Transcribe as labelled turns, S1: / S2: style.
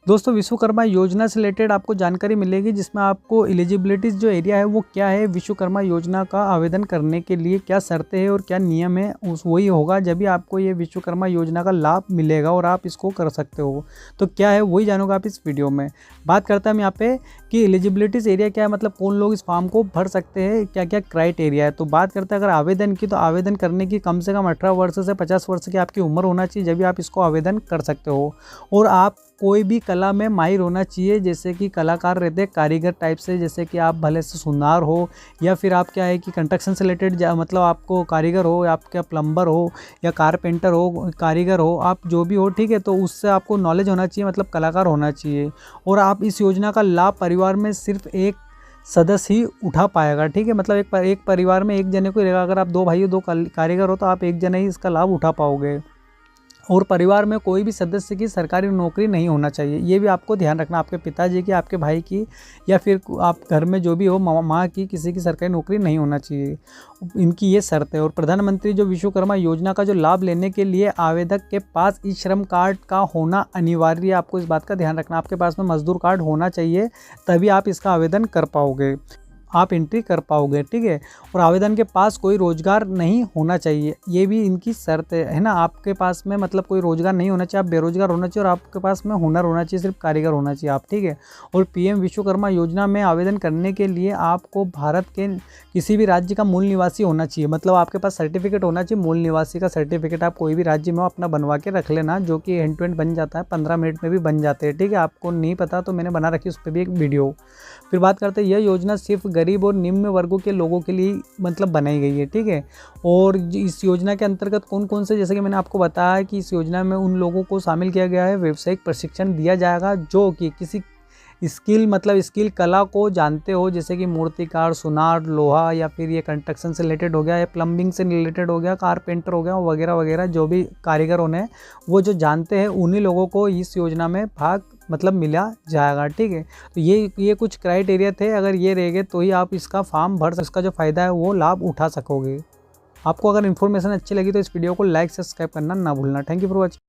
S1: दोस्तों विश्वकर्मा योजना से रिलेटेड आपको जानकारी मिलेगी, जिसमें आपको एलिजिबिलिटीज़ जो एरिया है वो क्या है, विश्वकर्मा योजना का आवेदन करने के लिए क्या शर्तें हैं और क्या नियम है, उस वही होगा जब भी आपको ये विश्वकर्मा योजना का लाभ मिलेगा और आप इसको कर सकते हो। तो क्या है वही जानोगे आप इस वीडियो में। बात करते हैं हम यहाँ पे कि एलिजिबिलिटीज़ एरिया क्या है, मतलब कौन लोग इस फॉर्म को भर सकते हैं, क्या क्या क्राइटेरिया है। तो बात करते हैं अगर आवेदन की, तो आवेदन करने की कम से कम 18 वर्ष से 50 वर्ष की आपकी उम्र होना चाहिए, जब भी आप इसको आवेदन कर सकते हो। और आप कोई भी कला में माहिर होना चाहिए, जैसे कि कलाकार रहते हैं कारीगर टाइप से, जैसे कि आप भले से सुनार हो या फिर आप क्या है कि कंस्ट्रक्शन से रिलेटेड मतलब आपको कारीगर हो, या आपका प्लम्बर हो या कारपेंटर हो, कारीगर हो, आप जो भी हो, ठीक है। तो उससे आपको नॉलेज होना चाहिए, मतलब कलाकार होना चाहिए। और आप इस योजना का लाभ परिवार में सिर्फ एक सदस्य ही उठा पाएगा, ठीक है। मतलब एक परिवार में एक जने को रहेगा। अगर आप 2 भाई हो, 2 कारीगर हो, तो आप एक जने ही इसका लाभ उठा पाओगे। और परिवार में कोई भी सदस्य की सरकारी नौकरी नहीं होना चाहिए, ये भी आपको ध्यान रखना। आपके पिताजी की, आपके भाई की, या फिर आप घर में जो भी हो माँ की, किसी की सरकारी नौकरी नहीं होना चाहिए। इनकी ये शर्त है। और प्रधानमंत्री जो विश्वकर्मा योजना का जो लाभ लेने के लिए आवेदक के पास ई श्रम कार्ड का होना अनिवार्य है। आपको इस बात का ध्यान रखना, आपके पास में मजदूर कार्ड होना चाहिए, तभी आप इसका आवेदन कर पाओगे, आप एंट्री कर पाओगे, ठीक है। और आवेदन के पास कोई रोजगार नहीं होना चाहिए, ये भी इनकी शर्त है ना। आपके पास में मतलब कोई रोजगार नहीं होना चाहिए, आप बेरोजगार होना चाहिए, और आपके पास में हुनर होना चाहिए, सिर्फ कारीगर होना चाहिए आप, ठीक है। और पीएम विश्वकर्मा योजना में आवेदन करने के लिए आपको भारत के किसी भी राज्य का मूल निवासी होना चाहिए, मतलब आपके पास सर्टिफिकेट होना चाहिए, मूल निवासी का सर्टिफिकेट। आप कोई भी राज्य में अपना बनवा के रख लेना, जो कि हैंड टू हैंड बन जाता है, 15 मिनट में भी बन जाते हैं, ठीक है। आपको नहीं पता तो मैंने बना रखी उस पर भी एक वीडियो। फिर बात करते हैं, यह योजना सिर्फ गरीब और निम्न वर्गों के लोगों के लिए मतलब बनाई गई है, ठीक है। और इस योजना के अंतर्गत कौन कौन से, जैसे कि मैंने आपको बताया कि इस योजना में उन लोगों को शामिल किया गया है, व्यावसायिक प्रशिक्षण दिया जाएगा जो कि किसी स्किल मतलब स्किल कला को जानते हो, जैसे कि मूर्तिकार, सुनार, लोहा, या फिर ये कंस्ट्रक्शन से रिलेटेड हो गया, या प्लम्बिंग से रिलेटेड हो गया, कारपेंटर हो गया, वगैरह वगैरह, जो भी कारीगर होने वो जो जानते हैं, उन्हीं लोगों को इस योजना में भाग मतलब मिला जाएगा, ठीक है। तो ये कुछ क्राइटेरिया थे, अगर ये रहेंगे तो ही आप इसका फॉर्म भर सकते, इसका जो फ़ायदा है वो लाभ उठा सकोगे। आपको अगर इन्फॉर्मेशन अच्छी लगी तो इस वीडियो को लाइक सब्सक्राइब करना ना भूलना। Thank you for watching.